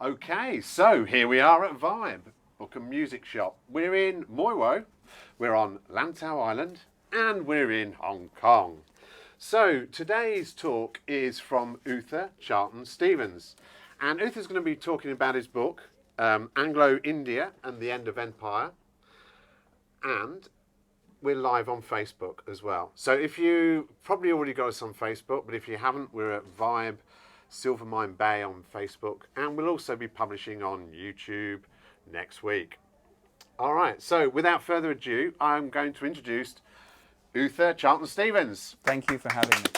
Okay, so here we are at Vibe, Book and Music Shop. We're in Mui Wo, we're on Lantau Island, and we're in Hong Kong. So today's talk is from Uther Charlton-Stevens. And Uther's going to be talking about his book, Anglo-India and the End of Empire. And we're live on Facebook as well. So if you probably already got us on Facebook, but if you haven't, we're at Vibe Silvermine Bay on Facebook, and we'll also be publishing on YouTube next week. All right, so without further ado, I'm going to introduce Uther Charlton-Stevens. Thank you for having me.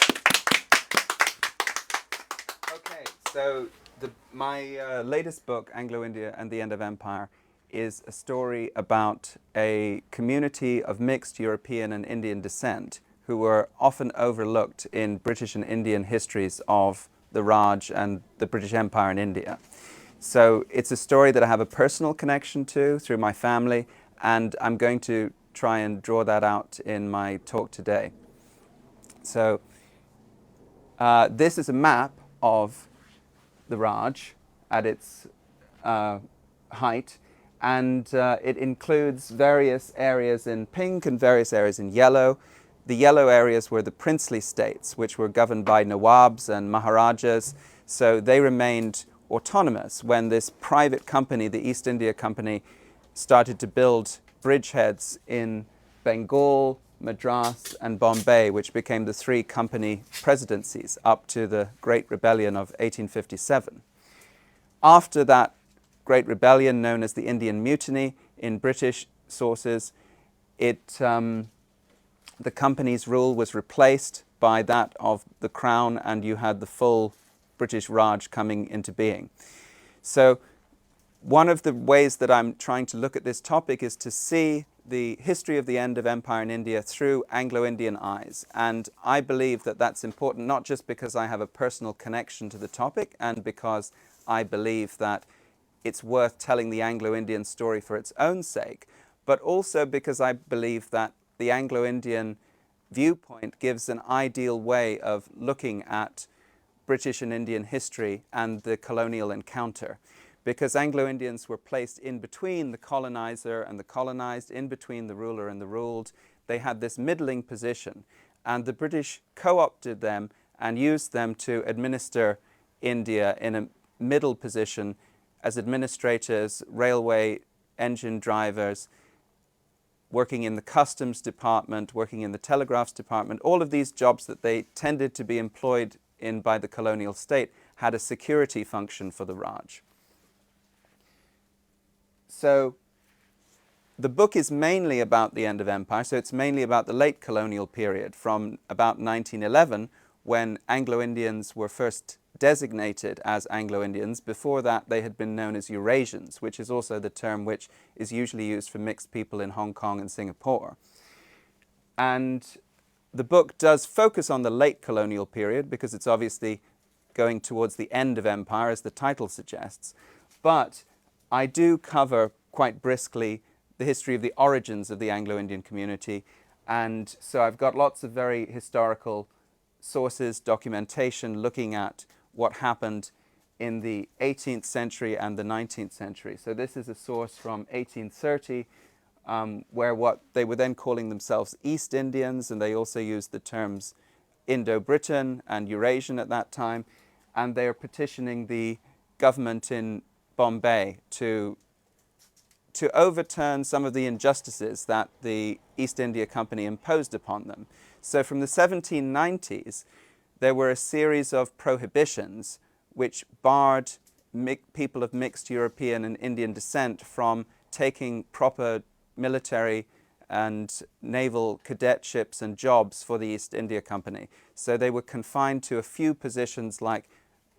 Okay, so my latest book, Anglo-India and the End of Empire, is a story about a community of mixed European and Indian descent who were often overlooked in British and Indian histories of the Raj and the British Empire in India. So it's a story that I have a personal connection to through my family, and I'm going to try and draw that out in my talk today. So this is a map of the Raj at its height, and it includes various areas in pink and various areas in yellow. The yellow areas were the princely states, which were governed by Nawabs and Maharajas, so they remained autonomous when this private company, the East India Company, started to build bridgeheads in Bengal, Madras, and Bombay, which became the three company presidencies up to the Great Rebellion of 1857. After that Great Rebellion, known as the Indian Mutiny in British sources, the company's rule was replaced by that of the Crown, and you had the full British Raj coming into being. So one of the ways that I'm trying to look at this topic is to see the history of the end of empire in India through Anglo-Indian eyes. And I believe that that's important, not just because I have a personal connection to the topic and because I believe that it's worth telling the Anglo-Indian story for its own sake, but also because I believe that the Anglo-Indian viewpoint gives an ideal way of looking at British and Indian history and the colonial encounter. Because Anglo-Indians were placed in between the colonizer and the colonized, in between the ruler and the ruled. They had this middling position, and the British co-opted them and used them to administer India in a middle position as administrators, railway engine drivers, working in the customs department, working in the telegraphs department. All of these jobs that they tended to be employed in by the colonial state had a security function for the Raj. So the book is mainly about the end of empire, so it's mainly about the late colonial period from about 1911, when Anglo-Indians were first designated as Anglo-Indians. Before that, they had been known as Eurasians, which is also the term which is usually used for mixed people in Hong Kong and Singapore. And the book does focus on the late colonial period because it's obviously going towards the end of empire, as the title suggests. But I do cover quite briskly the history of the origins of the Anglo-Indian community. And so I've got lots of very historical sources, documentation, looking at what happened in the 18th century and the 19th century. So this is a source from 1830, where what they were then calling themselves East Indians, and they also used the terms Indo-Britain and Eurasian at that time, and they are petitioning the government in Bombay to overturn some of the injustices that the East India Company imposed upon them. So from the 1790s, there were a series of prohibitions which barred people of mixed European and Indian descent from taking proper military and naval cadetships and jobs for the East India Company. So they were confined to a few positions like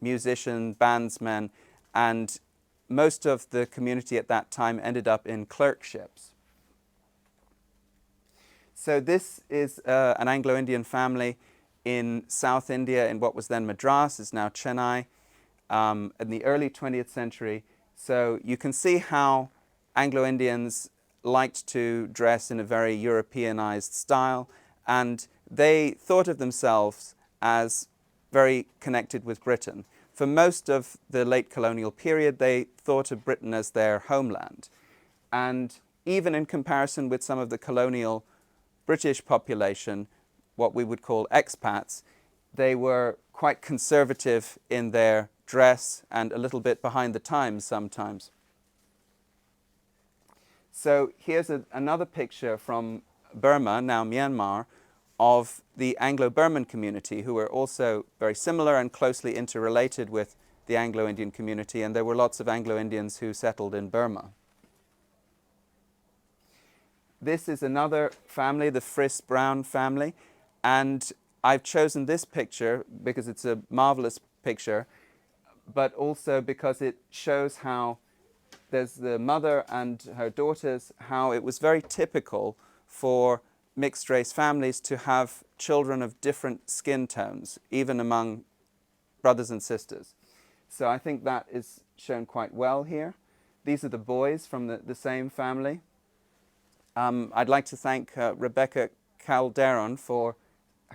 musician, bandsmen, and most of the community at that time ended up in clerkships. So this is an Anglo-Indian family in South India, in what was then Madras, is now Chennai, in the early 20th century. So you can see how Anglo-Indians liked to dress in a very Europeanized style, and they thought of themselves as very connected with Britain. for most of the late colonial period, they thought of Britain as their homeland. And even in comparison with some of the colonial British population, what we would call expats, they were quite conservative in their dress and a little bit behind the times sometimes. So here's another picture from Burma, now Myanmar, of the Anglo-Burman community, who were also very similar and closely interrelated with the Anglo-Indian community, and there were lots of Anglo-Indians who settled in Burma. This is another family, the Friss-Brown family, and I've chosen this picture because it's a marvelous picture, but also because it shows how there's the mother and her daughters, how it was very typical for mixed-race families to have children of different skin tones, even among brothers and sisters. So I think that is shown quite well here. These are the boys from the same family. I'd like to thank Rebecca Calderon for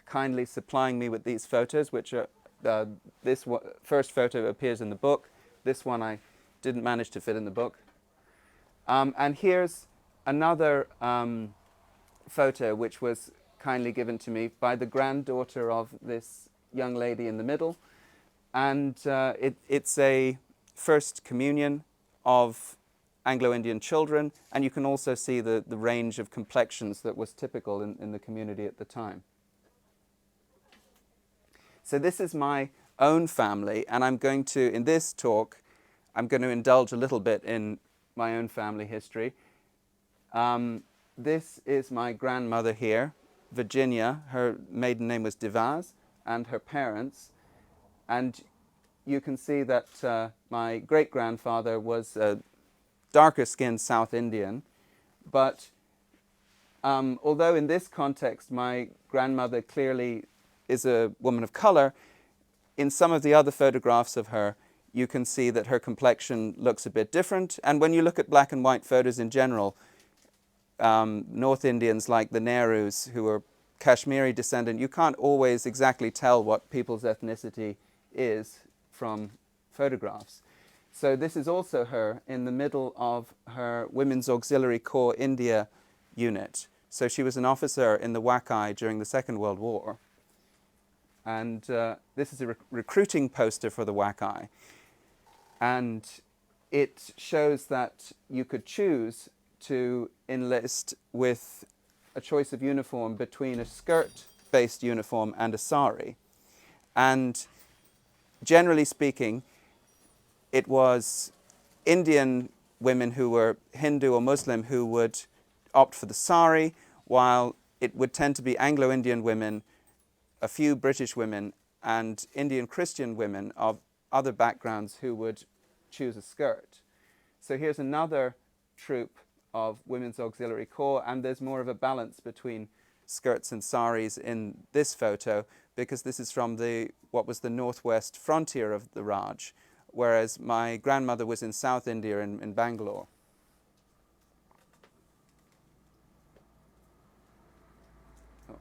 kindly supplying me with these photos, which are, this first photo appears in the book. This one I didn't manage to fit in the book. And here's another photo which was kindly given to me by the granddaughter of this young lady in the middle. And it's a first communion of Anglo-Indian children, and you can also see the range of complexions that was typical in the community at the time. So this is my own family, and I'm going to, in this talk, I'm going to indulge a little bit in my own family history. This is my grandmother here, Virginia. Her maiden name was Devaz, and her parents. And you can see that my great-grandfather was a darker-skinned South Indian. But although in this context my grandmother clearly is a woman of color, in some of the other photographs of her, you can see that her complexion looks a bit different. And when you look at black and white photos in general, North Indians like the Nehrus, who are Kashmiri descendant, you can't always exactly tell what people's ethnicity is from photographs. So this is also her in the middle of her Women's Auxiliary Corps India unit. So she was an officer in the Wakai during the Second World War. And this is a recruiting poster for the Wakai. And it shows that you could choose to enlist with a choice of uniform between a skirt-based uniform and a sari. And generally speaking, it was Indian women who were Hindu or Muslim who would opt for the sari, while it would tend to be Anglo-Indian women, a few British women, and Indian Christian women of other backgrounds who would choose a skirt. So here's another troop of Women's Auxiliary Corps, and there's more of a balance between skirts and saris in this photo, because this is from what was the northwest frontier of the Raj, whereas my grandmother was in South India in Bangalore. Oh.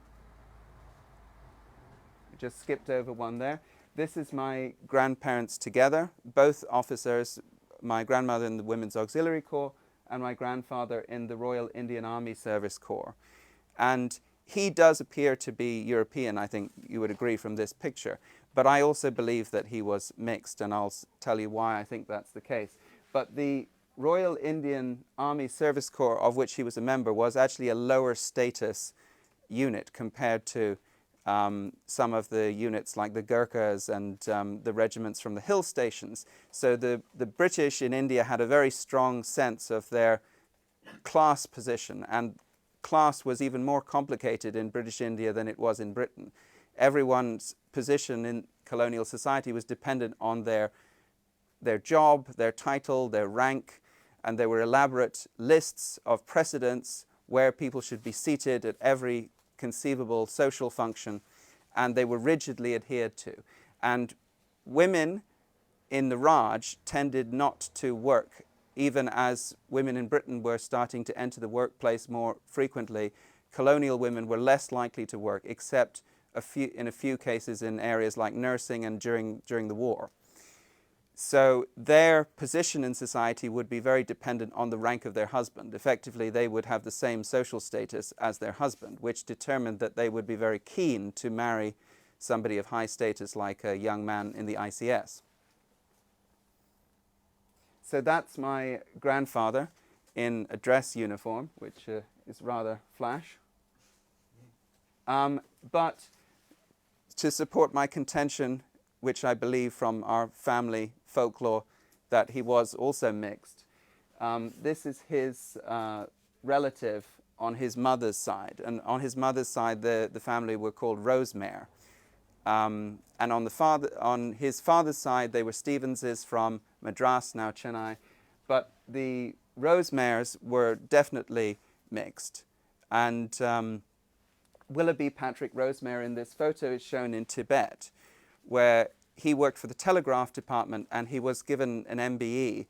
I just skipped over one there. This is my grandparents together, both officers, my grandmother in the Women's Auxiliary Corps and my grandfather in the Royal Indian Army Service Corps. And he does appear to be European, I think you would agree from this picture. But I also believe that he was mixed, and I'll tell you why I think that's the case. But the Royal Indian Army Service Corps, of which he was a member, was actually a lower status unit compared to some of the units like the Gurkhas and the regiments from the hill stations. So the British in India had a very strong sense of their class position, and class was even more complicated in British India than it was in Britain. Everyone's position in colonial society was dependent on their job, their title, their rank, and there were elaborate lists of precedents where people should be seated at every conceivable social function, and they were rigidly adhered to. And women in the Raj tended not to work, even as women in Britain were starting to enter the workplace more frequently. Colonial women were less likely to work, except in a few cases in areas like nursing and during the war. So their position in society would be very dependent on the rank of their husband. Effectively, they would have the same social status as their husband, which determined that they would be very keen to marry somebody of high status like a young man in the ICS. So that's my grandfather in a dress uniform, which is rather flash. But to support my contention, which I believe from our family folklore, that he was also mixed, this is his relative on his mother's side. And on his mother's side, the family were called Rosemare. And on his father's side, they were Stevenses from Madras, now Chennai. But the Rosemares were definitely mixed. And Willoughby Patrick Rosemare in this photo is shown in Tibet, where he worked for the telegraph department and he was given an MBE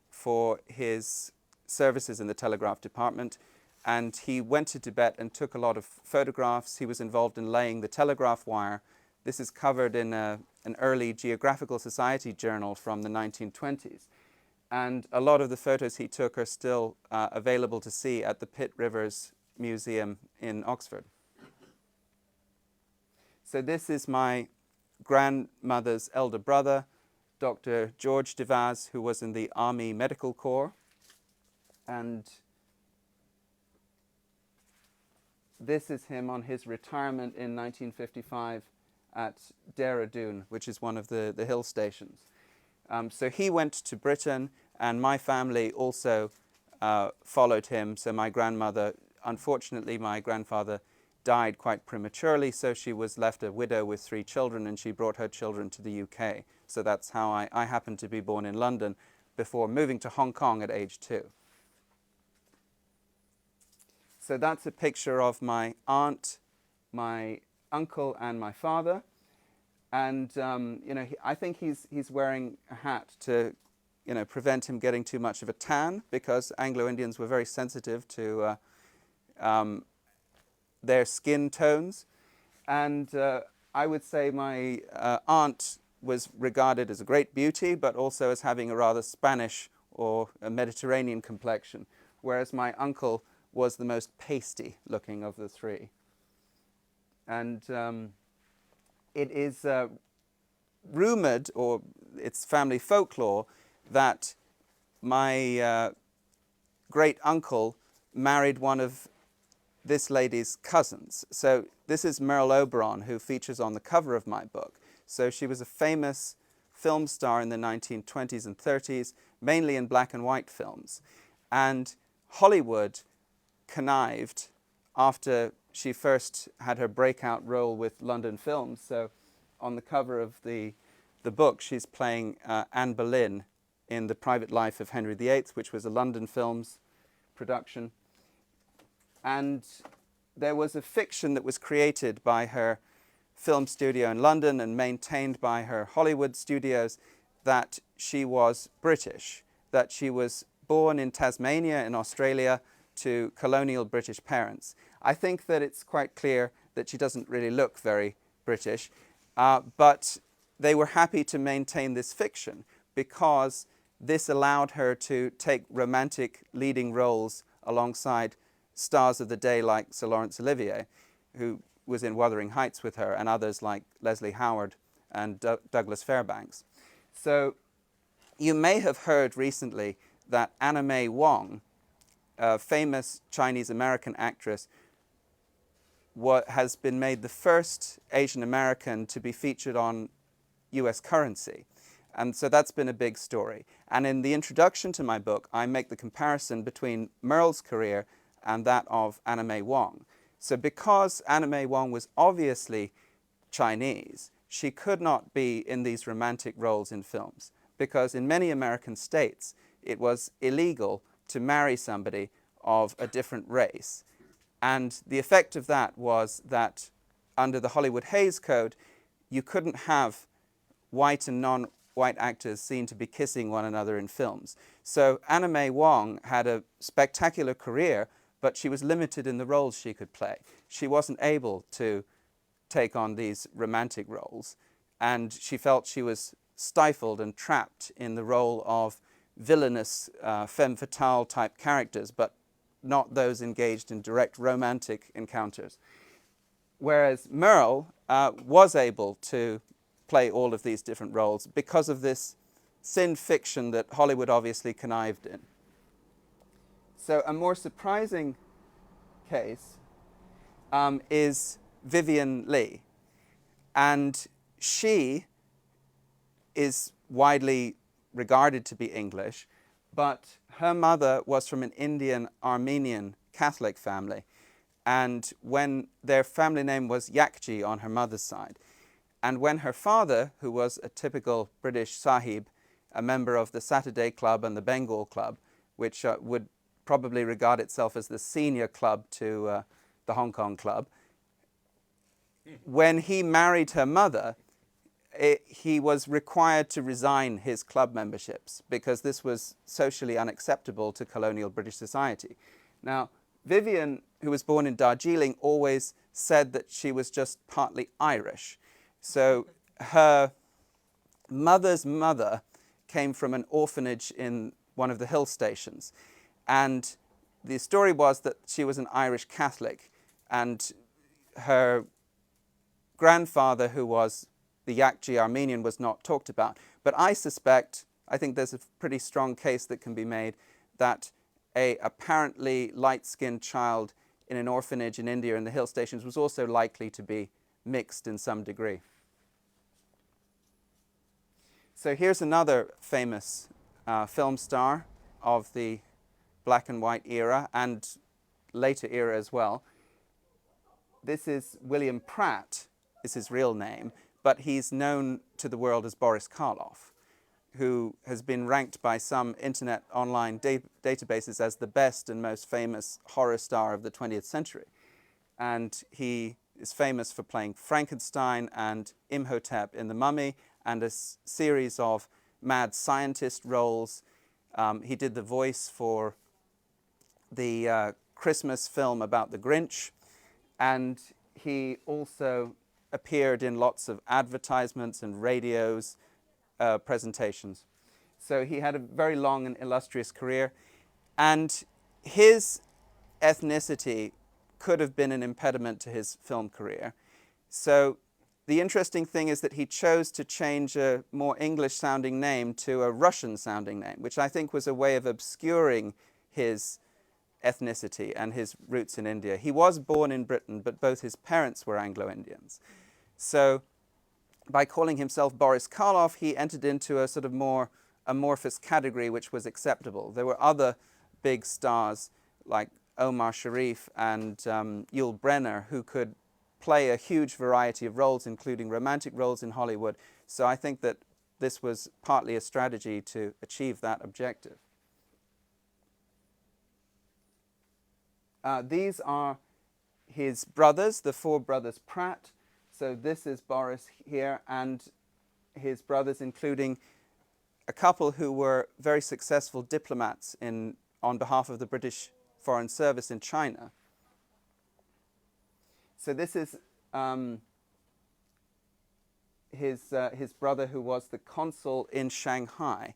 for his services in the telegraph department. And he went to Tibet and took a lot of photographs. He was involved in laying the telegraph wire. This is covered in an early Geographical Society journal from the 1920s. And a lot of the photos he took are still available to see at the Pitt Rivers Museum in Oxford. So this is my grandmother's elder brother, Dr. George DeVaz, who was in the Army Medical Corps. And this is him on his retirement in 1955 at Dehradun, which is one of the hill stations. So he went to Britain, and my family also followed him. So my grandmother, unfortunately, my grandfather died quite prematurely, so she was left a widow with 3 children, and she brought her children to the UK. So that's how I happened to be born in London before moving to Hong Kong at age 2. So that's a picture of my aunt, my uncle, and my father. And I think he's wearing a hat to prevent him getting too much of a tan, because Anglo-Indians were very sensitive to their skin tones. And I would say my aunt was regarded as a great beauty, but also as having a rather Spanish or a Mediterranean complexion, whereas my uncle was the most pasty looking of the 3. And it is rumored, or it's family folklore, that my great uncle married one of this lady's cousins. So this is Merle OBrien, who features on the cover of my book. So she was a famous film star in the 1920s and 30s, mainly in black and white films. And Hollywood connived after she first had her breakout role with London Films. So on the cover of the book, she's playing Anne Boleyn in The Private Life of Henry VIII, which was a London Films production. And there was a fiction that was created by her film studio in London and maintained by her Hollywood studios that she was British, that she was born in Tasmania in Australia to colonial British parents. I think that it's quite clear that she doesn't really look very British, but they were happy to maintain this fiction because this allowed her to take romantic leading roles alongside stars of the day like Sir Laurence Olivier, who was in Wuthering Heights with her, and others like Leslie Howard and Douglas Fairbanks. So you may have heard recently that Anna May Wong, a famous Chinese-American actress, has been made the first Asian American to be featured on US currency. And so that's been a big story. And in the introduction to my book, I make the comparison between Merle's career and that of Anna May Wong. So because Anna May Wong was obviously Chinese, she could not be in these romantic roles in films, because in many American states, it was illegal to marry somebody of a different race. And the effect of that was that under the Hollywood Hays Code, you couldn't have white and non-white actors seen to be kissing one another in films. So Anna May Wong had a spectacular career, but she was limited in the roles she could play. She wasn't able to take on these romantic roles, and she felt she was stifled and trapped in the role of villainous femme fatale type characters, but not those engaged in direct romantic encounters. Whereas Merle was able to play all of these different roles because of this sin fiction that Hollywood obviously connived in. So a more surprising case is Vivian Lee. And she is widely regarded to be English, but her mother was from an Indian Armenian Catholic family. And when their family name was Yakji on her mother's side. And when her father, who was a typical British Sahib, a member of the Saturday Club and the Bengal Club, which would probably regard itself as the senior club to the Hong Kong Club, when he married her mother, he was required to resign his club memberships because this was socially unacceptable to colonial British society. Now, Vivian, who was born in Darjeeling, always said that she was just partly Irish. So her mother's mother came from an orphanage in one of the hill stations. And the story was that she was an Irish Catholic, and her grandfather, who was the Yakji Armenian, was not talked about. But I think there's a pretty strong case that can be made that a apparently light-skinned child in an orphanage in India in the hill stations was also likely to be mixed in some degree. So here's another famous film star of the black and white era and later era as well. This is William Pratt, is his real name, but he's known to the world as Boris Karloff, who has been ranked by some internet online databases as the best and most famous horror star of the 20th century. And he is famous for playing Frankenstein and Imhotep in The Mummy and a series of mad scientist roles. He did the voice for the Christmas film about the Grinch, and he also appeared in lots of advertisements and radios, presentations. So he had a very long and illustrious career, and his ethnicity could have been an impediment to his film career. So the interesting thing is that he chose to change a more English-sounding name to a Russian-sounding name, which I think was a way of obscuring his ethnicity and his roots in India. He was born in Britain, but both his parents were Anglo-Indians. So by calling himself Boris Karloff, he entered into a sort of more amorphous category which was acceptable. There were other big stars like Omar Sharif and Yul Brynner who could play a huge variety of roles, including romantic roles in Hollywood. So I think that this was partly a strategy to achieve that objective. These are his brothers, the four brothers Pratt. So this is Boris here, and his brothers, including a couple who were very successful diplomats on behalf of the British Foreign Service in China. So this is his brother, who was the consul in Shanghai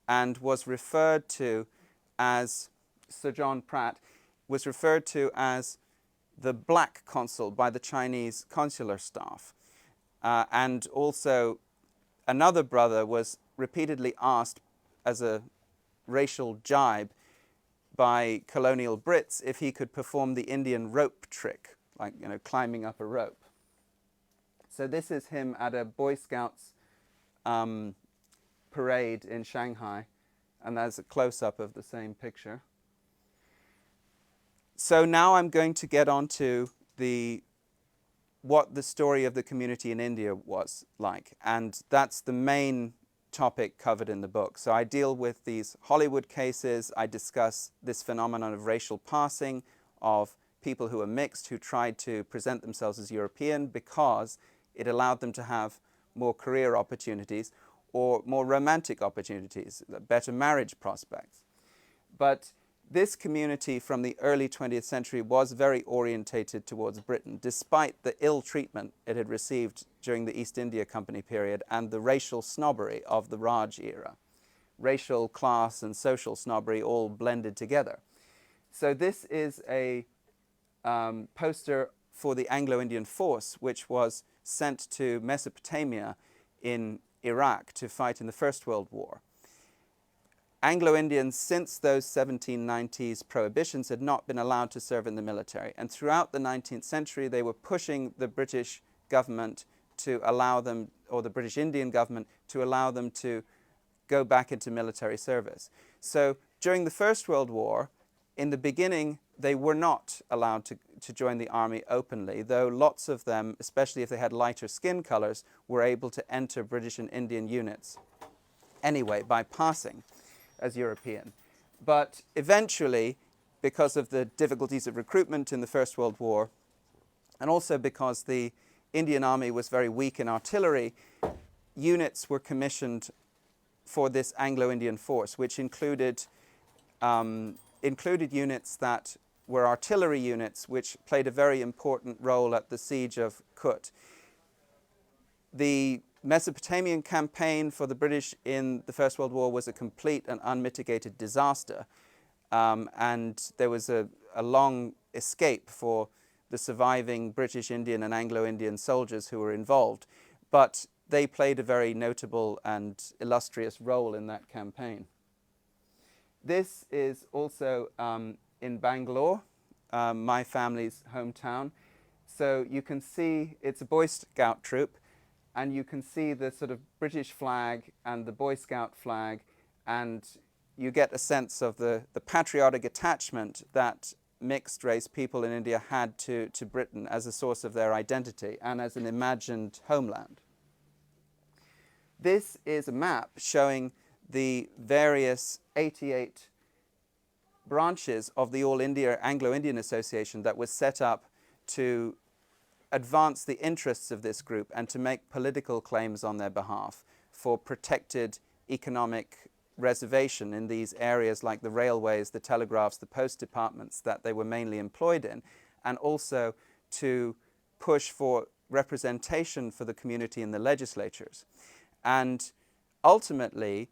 and was referred to as, Sir John Pratt, was referred to as the black consul by the Chinese consular staff. And also another brother was repeatedly asked as a racial jibe by colonial Brits if he could perform the Indian rope trick, like, climbing up a rope. So this is him at a Boy Scouts parade in Shanghai, and there's a close-up of the same picture. So now I'm going to get on to what the story of the community in India was like, and that's the main topic covered in the book. So I deal with these Hollywood cases, I discuss this phenomenon of racial passing, of people who are mixed, who tried to present themselves as European because it allowed them to have more career opportunities or more romantic opportunities, better marriage prospects. But this community from the early 20th century was very orientated towards Britain, despite the ill treatment it had received during the East India Company period and the racial snobbery of the Raj era. Racial, class, and social snobbery all blended together. So this is a poster for the Anglo-Indian force, which was sent to Mesopotamia in Iraq to fight in the First World War. Anglo-Indians, since those 1790s prohibitions, had not been allowed to serve in the military. And throughout the 19th century, they were pushing the British government to allow them, or the British Indian government, to allow them to go back into military service. So during the First World War, in the beginning, they were not allowed to join the army openly, though lots of them, especially if they had lighter skin colors, were able to enter British and Indian units anyway by passing as European. But eventually, because of the difficulties of recruitment in the First World War, and also because the Indian army was very weak in artillery, units were commissioned for this Anglo-Indian force, which included units that were artillery units, which played a very important role at the siege of Kut. The Mesopotamian campaign for the British in the First World War was a complete and unmitigated disaster, and there was a long escape for the surviving British, Indian, and Anglo-Indian soldiers who were involved, but they played a very notable and illustrious role in that campaign. This is also in Bangalore, my family's hometown. So you can see it's a Boy Scout troop, and you can see the sort of British flag and the Boy Scout flag, and you get a sense of the patriotic attachment that mixed race people in India had to Britain as a source of their identity and as an imagined homeland. This is a map showing the various 88 branches of the All India Anglo-Indian Association that was set up to advance the interests of this group and to make political claims on their behalf for protected economic reservation in these areas like the railways, the telegraphs, the post departments that they were mainly employed in, and also to push for representation for the community in the legislatures. And ultimately,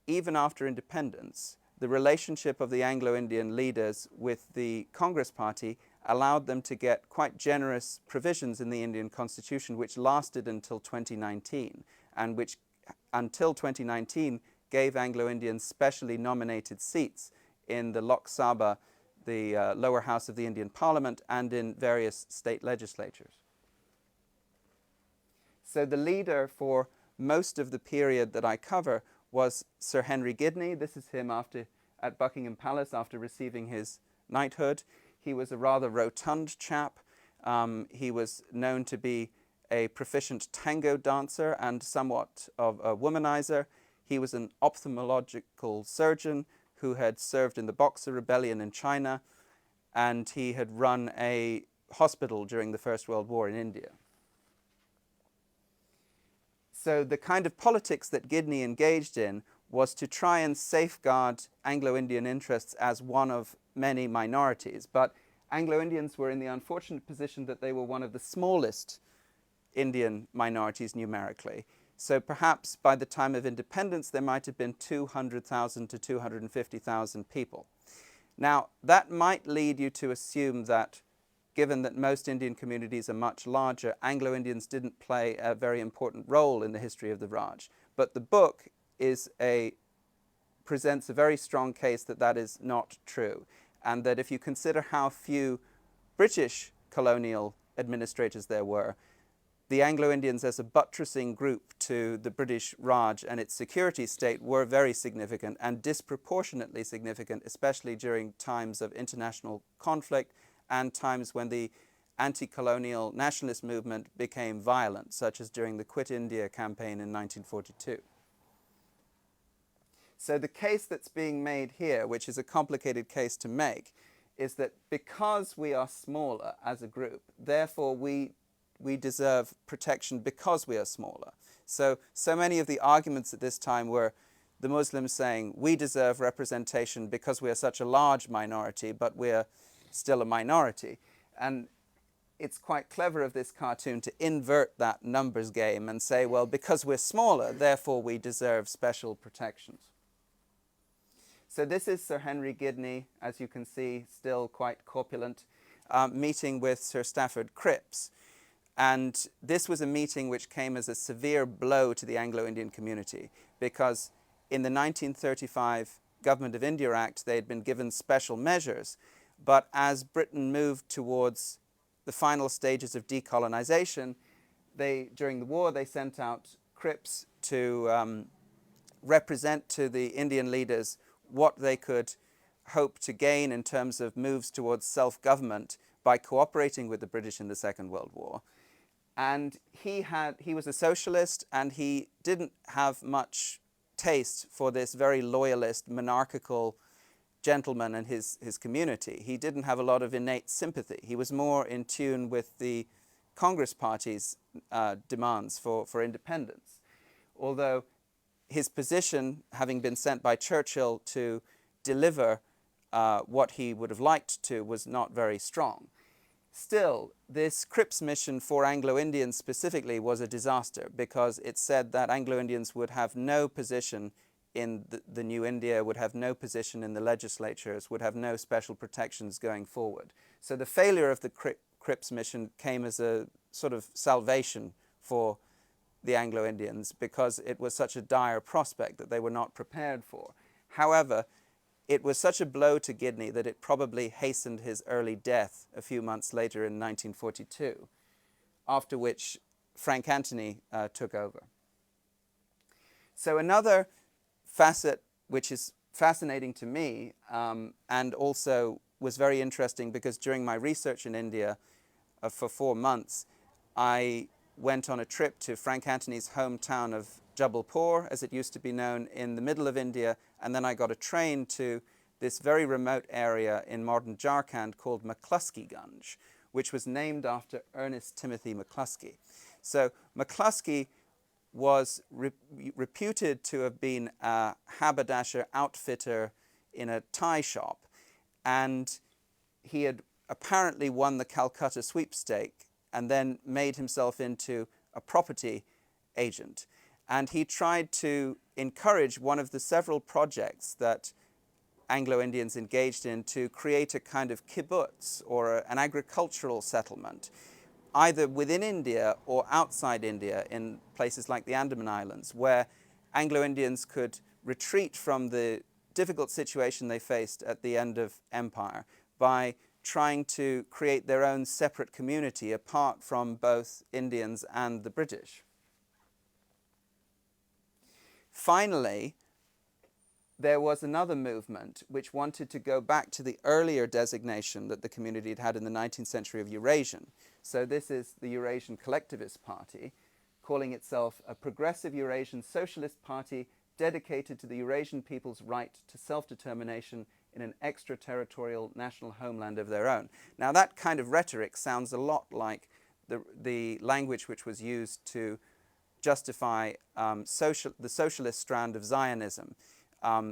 even after independence, the relationship of the Anglo-Indian leaders with the Congress Party allowed them to get quite generous provisions in the Indian Constitution, which lasted until 2019, and which, until 2019, gave Anglo-Indians specially nominated seats in the Lok Sabha, the lower house of the Indian Parliament, and in various state legislatures. So the leader for most of the period that I cover was Sir Henry Gidney. This is him at Buckingham Palace after receiving his knighthood. He was a rather rotund chap. He was known to be a proficient tango dancer and somewhat of a womanizer. He was an ophthalmological surgeon who had served in the Boxer Rebellion in China, and he had run a hospital during the First World War in India. So the kind of politics that Gidney engaged in was to try and safeguard Anglo-Indian interests as one of many minorities. But Anglo-Indians were in the unfortunate position that they were one of the smallest Indian minorities numerically. So perhaps by the time of independence, there might have been 200,000 to 250,000 people. Now, that might lead you to assume that, given that most Indian communities are much larger, Anglo-Indians didn't play a very important role in the history of the Raj. But the book presents a very strong case that that is not true, and that if you consider how few British colonial administrators there were, the Anglo-Indians as a buttressing group to the British Raj and its security state were very significant and disproportionately significant, especially during times of international conflict and times when the anti-colonial nationalist movement became violent, such as during the Quit India campaign in 1942. So the case that's being made here, which is a complicated case to make, is that because we are smaller as a group, therefore we deserve protection because we are smaller. So many of the arguments at this time were the Muslims saying, we deserve representation because we are such a large minority, but we're still a minority. And it's quite clever of this cartoon to invert that numbers game and say, well, because we're smaller, therefore we deserve special protections. So this is Sir Henry Gidney, as you can see, still quite corpulent, meeting with Sir Stafford Crips. And this was a meeting which came as a severe blow to the Anglo-Indian community, because in the 1935 Government of India Act, they had been given special measures. But as Britain moved towards the final stages of decolonization, during the war, they sent out Crips to represent to the Indian leaders what they could hope to gain in terms of moves towards self-government by cooperating with the British in the Second World War. And he was a socialist, and he didn't have much taste for this very loyalist, monarchical gentleman and his community. He didn't have a lot of innate sympathy. He was more in tune with the Congress Party's demands for independence. Although his position, having been sent by Churchill to deliver what he would have liked to, was not very strong. Still, this Crips mission for Anglo-Indians specifically was a disaster, because it said that Anglo-Indians would have no position in the new India, would have no position in the legislatures, would have no special protections going forward. So the failure of the Crips mission came as a sort of salvation for the Anglo-Indians, because it was such a dire prospect that they were not prepared for. However, it was such a blow to Gidney that it probably hastened his early death a few months later in 1942, after which Frank Anthony took over. So another facet which is fascinating to me, and also was very interesting because during my research in India for 4 months, I went on a trip to Frank Anthony's hometown of Jabalpur, as it used to be known, in the middle of India, and then I got a train to this very remote area in modern Jharkhand called McCluskey Gunj, which was named after Ernest Timothy McCluskey. So McCluskey was reputed to have been a haberdasher outfitter in a tie shop, and he had apparently won the Calcutta sweepstake and then made himself into a property agent. And he tried to encourage one of the several projects that Anglo-Indians engaged in to create a kind of kibbutz, or an agricultural settlement, either within India or outside India in places like the Andaman Islands, where Anglo-Indians could retreat from the difficult situation they faced at the end of empire by trying to create their own separate community apart from both Indians and the British. Finally, there was another movement which wanted to go back to the earlier designation that the community had had in the 19th century of Eurasian. So this is the Eurasian Collectivist Party, calling itself a progressive Eurasian socialist party dedicated to the Eurasian people's right to self-determination in an extraterritorial national homeland of their own. Now that kind of rhetoric sounds a lot like the language which was used to justify the socialist strand of Zionism.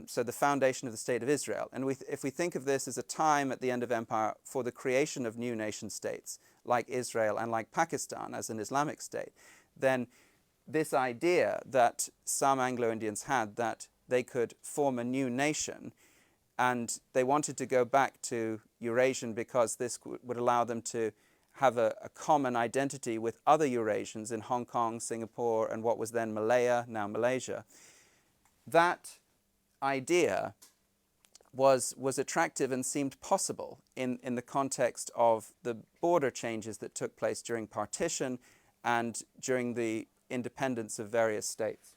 So the foundation of the State of Israel. And if we think of this as a time at the end of empire for the creation of new nation states like Israel and like Pakistan as an Islamic state, then this idea that some Anglo-Indians had that they could form a new nation, and they wanted to go back to Eurasian because this would allow them to have a common identity with other Eurasians in Hong Kong, Singapore, and what was then Malaya, now Malaysia. That idea was attractive and seemed possible in the context of the border changes that took place during partition and during the independence of various states.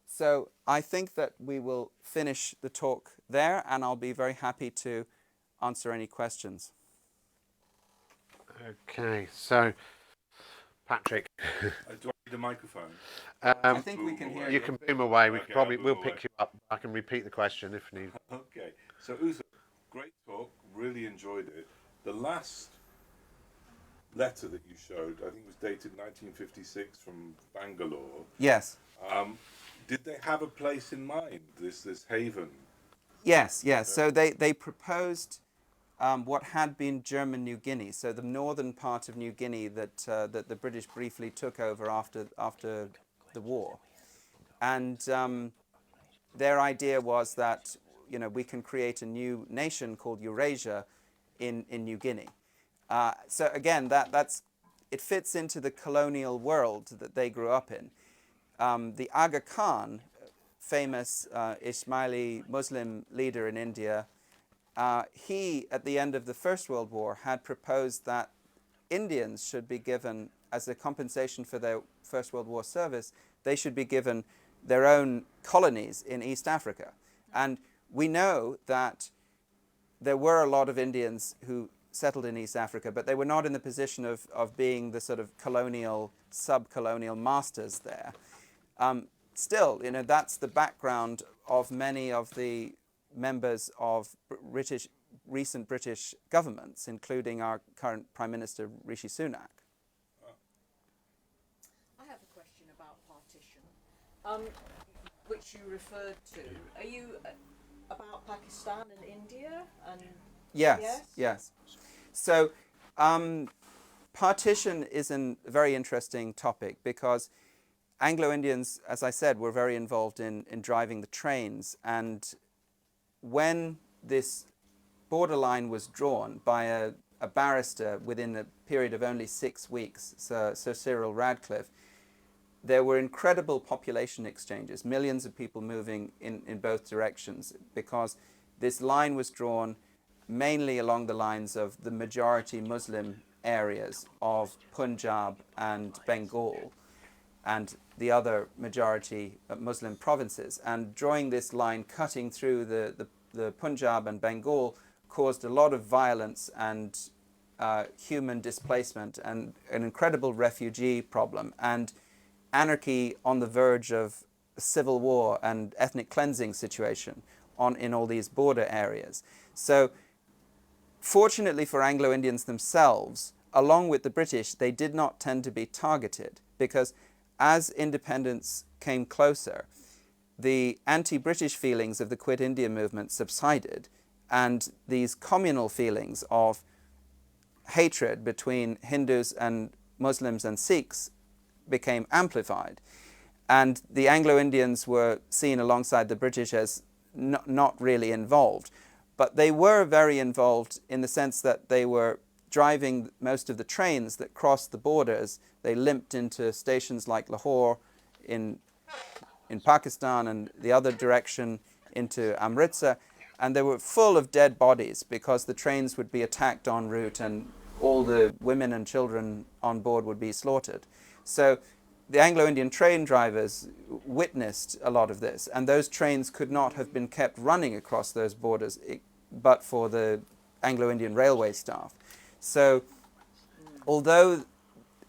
So I think that we will finish the talk there, and I'll be very happy to answer any questions. Okay, so Patrick. Do I need a microphone? I think we can hear you. You can boom away. We Okay, we'll boom pick away. you up. I can repeat the question if need. Okay, so Uther, great talk, really enjoyed it. The last letter that you showed, I think was dated 1956 from Bangalore. Yes. Did they have a place in mind, this haven? Yes. So they proposed what had been German New Guinea, so the northern part of New Guinea that the British briefly took over after the war. And their idea was that, you know, we can create a new nation called Eurasia in New Guinea. So again, it fits into the colonial world that they grew up in. The Aga Khan, famous Ismaili Muslim leader in India, he, at the end of the First World War, had proposed that Indians should be given, as a compensation for their First World War service, they should be given their own colonies in East Africa. And we know that there were a lot of Indians who settled in East Africa, but they were not in the position of being the sort of colonial, sub-colonial masters there. Still, you know, that's the background of many of the members of recent British governments, including our current Prime Minister, Rishi Sunak. I have a question about partition, which you referred to. Are you about Pakistan and India? And Yes. So, partition is a very interesting topic because Anglo-Indians, as I said, were very involved in driving the trains. And when this borderline was drawn by a barrister within a period of only 6 weeks, Sir Cyril Radcliffe, there were incredible population exchanges, millions of people moving in both directions, because this line was drawn mainly along the lines of the majority Muslim areas of Punjab and Bengal and the other majority Muslim provinces. And drawing this line, cutting through the Punjab and Bengal, caused a lot of violence and human displacement and an incredible refugee problem and anarchy on the verge of civil war and ethnic cleansing situation in all these border areas. So fortunately for Anglo-Indians themselves, along with the British, they did not tend to be targeted because as independence came closer, the anti-British feelings of the Quit India movement subsided, and these communal feelings of hatred between Hindus and Muslims and Sikhs became amplified. And the Anglo-Indians were seen alongside the British as not really involved. But they were very involved in the sense that they were driving most of the trains that crossed the borders. They limped into stations like Lahore in Pakistan and the other direction into Amritsar, and they were full of dead bodies because the trains would be attacked en route and all the women and children on board would be slaughtered. So the Anglo-Indian train drivers witnessed a lot of this, and those trains could not have been kept running across those borders but for the Anglo-Indian railway staff. So although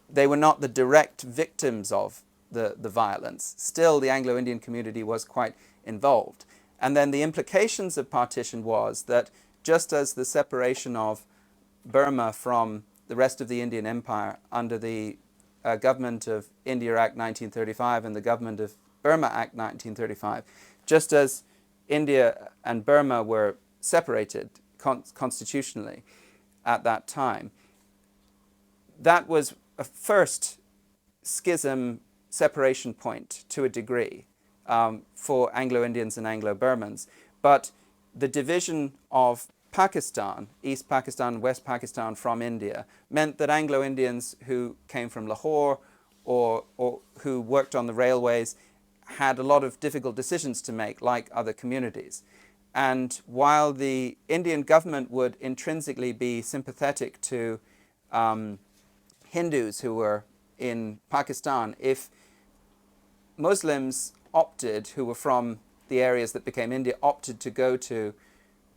they were not the direct victims of the violence, still the Anglo-Indian community was quite involved. And then the implications of partition was that just as the separation of Burma from the rest of the Indian Empire under the Government of India Act 1935 and the Government of Burma Act 1935, just as India and Burma were separated constitutionally at that time, that was a first schism separation point to a degree for Anglo-Indians and Anglo-Burmans. But the division of Pakistan, East Pakistan, West Pakistan from India, meant that Anglo-Indians who came from Lahore or who worked on the railways had a lot of difficult decisions to make, like other communities. And while the Indian government would intrinsically be sympathetic to Hindus who were in Pakistan, if Muslims opted, who were from the areas that became India, opted to go to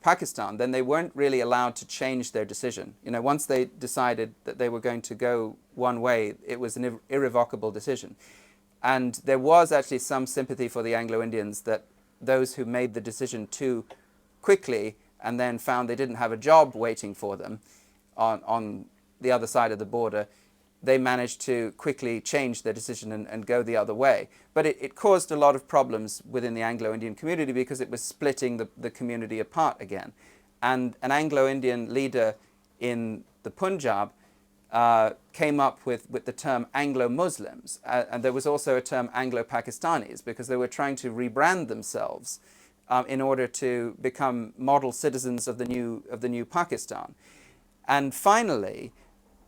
Pakistan, then they weren't really allowed to change their decision. You know, once they decided that they were going to go one way, it was an irrevocable decision. And there was actually some sympathy for the Anglo-Indians that those who made the decision too quickly and then found they didn't have a job waiting for them on the other side of the border, they managed to quickly change their decision and go the other way. But it caused a lot of problems within the Anglo-Indian community because it was splitting the community apart again. and an Anglo-Indian leader in the Punjab came up with the term Anglo-Muslims, and there was also a term Anglo-Pakistanis, because they were trying to rebrand themselves in order to become model citizens of the new Pakistan. And finally,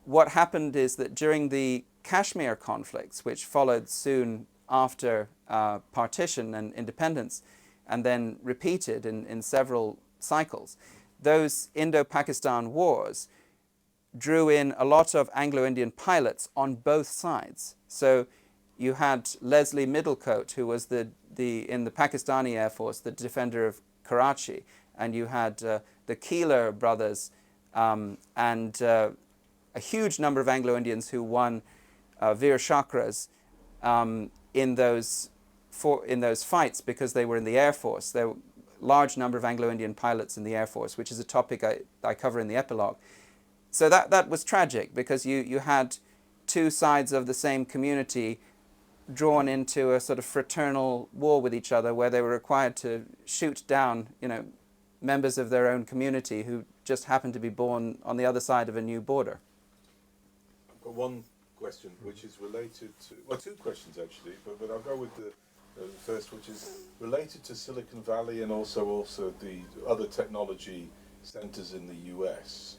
what happened is that during the Kashmir conflicts, which followed soon after partition and independence, and then repeated in several cycles, those Indo-Pakistan wars drew in a lot of Anglo-Indian pilots on both sides. So you had Leslie Middlecote, who was in the Pakistani Air Force, the defender of Karachi, and you had the Keeler brothers and a huge number of Anglo-Indians who won Veer Chakras in those fights because they were in the Air Force. There were a large number of Anglo-Indian pilots in the Air Force, which is a topic I cover in the epilogue. So that was tragic, because you had two sides of the same community drawn into a sort of fraternal war with each other, where they were required to shoot down, members of their own community who just happened to be born on the other side of a new border. I've got one question which is related to, well, two questions actually, but I'll go with the first, which is related to Silicon Valley and also the other technology centers in the US.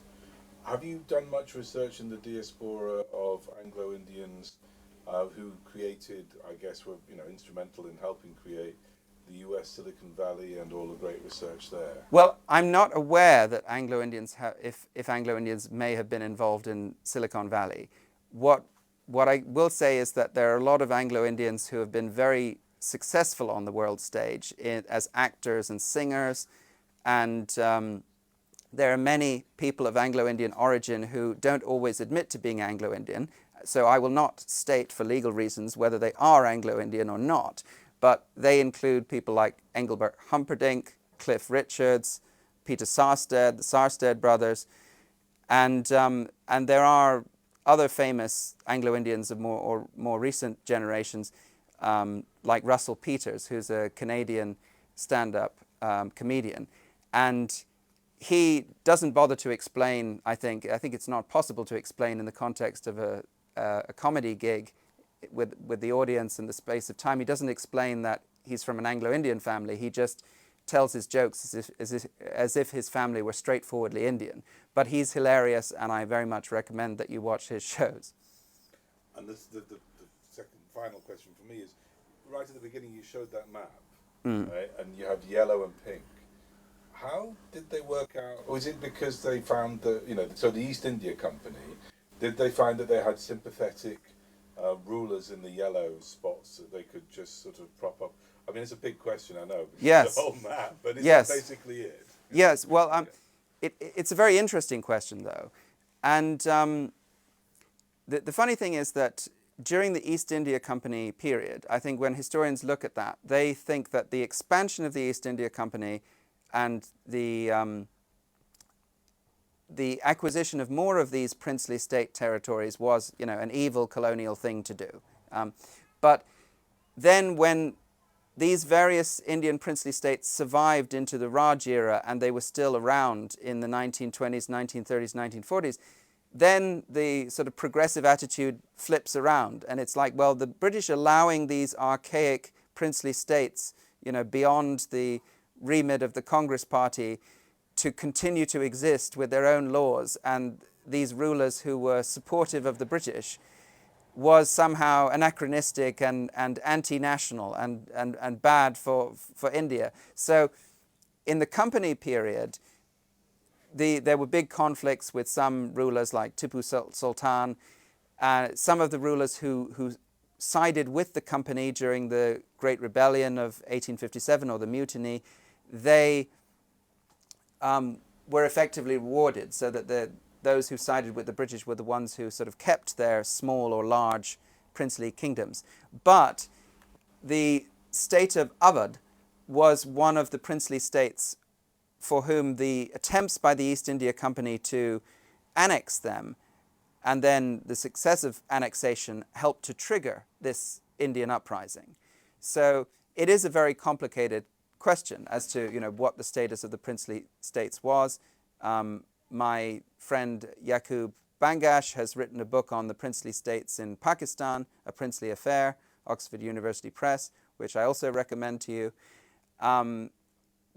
Have you done much research in the diaspora of Anglo-Indians who created, I guess, were instrumental in helping create the US Silicon Valley and all the great research there? Well, I'm not aware that Anglo-Indians if Anglo-Indians may have been involved in Silicon Valley. What I will say is that there are a lot of Anglo-Indians who have been very successful on the world stage as actors and singers, and there are many people of Anglo-Indian origin who don't always admit to being Anglo-Indian, so I will not state for legal reasons whether they are Anglo-Indian or not, but they include people like Engelbert Humperdinck, Cliff Richards, Peter Sarsted, the Sarsted brothers, and there are other famous Anglo-Indians of more recent generations, like Russell Peters, who's a Canadian stand-up comedian, and he doesn't bother to explain. I think it's not possible to explain in the context of a comedy gig with the audience and the space of time. He doesn't explain that he's from an Anglo-Indian family. He just tells his jokes as if his family were straightforwardly Indian. But he's hilarious, and I very much recommend that you watch his shows. And the second final question for me is, right at the beginning you showed that map, right? And you have yellow and pink. How did they work out? Was it because they found that, so the East India Company, did they find that they had sympathetic rulers in the yellow spots that they could just sort of prop up? I mean, it's a big question, I know. Yes. The whole map, but is Yes. that basically it? Yes, well, it's a very interesting question, though. And the funny thing is that during the East India Company period, I think when historians look at that, they think that the expansion of the East India Company and the acquisition of more of these princely state territories was, an evil colonial thing to do. But then when these various Indian princely states survived into the Raj era and they were still around in the 1920s, 1930s, 1940s, then the sort of progressive attitude flips around. And it's like, well, the British allowing these archaic princely states, beyond the remit of the Congress Party to continue to exist with their own laws, and these rulers who were supportive of the British, was somehow anachronistic and anti-national and bad for India. So in the company period, there were big conflicts with some rulers like Tipu Sultan, some of the rulers who sided with the company during the Great Rebellion of 1857 or the Mutiny. They were effectively rewarded, so that those who sided with the British were the ones who sort of kept their small or large princely kingdoms. But the state of Awadh was one of the princely states for whom the attempts by the East India Company to annex them, and then the successive annexation, helped to trigger this Indian uprising. So it is a very complicated question as to what the status of the princely states was. My friend Yaqub Bangash has written a book on the princely states in Pakistan, A Princely Affair, Oxford University Press, which I also recommend to you.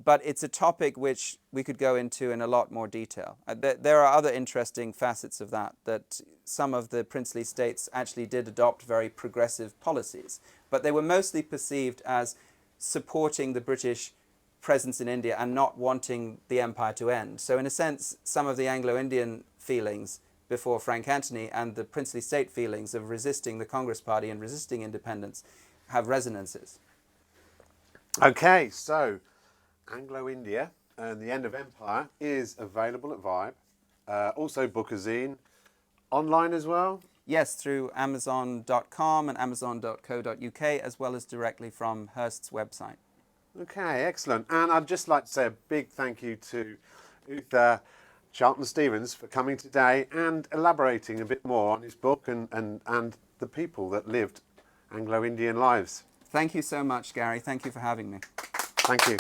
But it's a topic which we could go into in a lot more detail. There are other interesting facets of that some of the princely states actually did adopt very progressive policies, but they were mostly perceived as supporting the British presence in India and not wanting the empire to end. So in a sense, some of the Anglo-Indian feelings before Frank Anthony and the princely state feelings of resisting the Congress Party and resisting independence have resonances. Okay, so Anglo-India and the End of Empire is available at Vibe. Also Bookazine, online as well? Yes, through Amazon.com and Amazon.co.uk, as well as directly from Hurst's website. Okay, excellent. And I'd just like to say a big thank you to Uther Charlton-Stevens for coming today and elaborating a bit more on his book and the people that lived Anglo-Indian lives. Thank you so much, Gary. Thank you for having me. Thank you.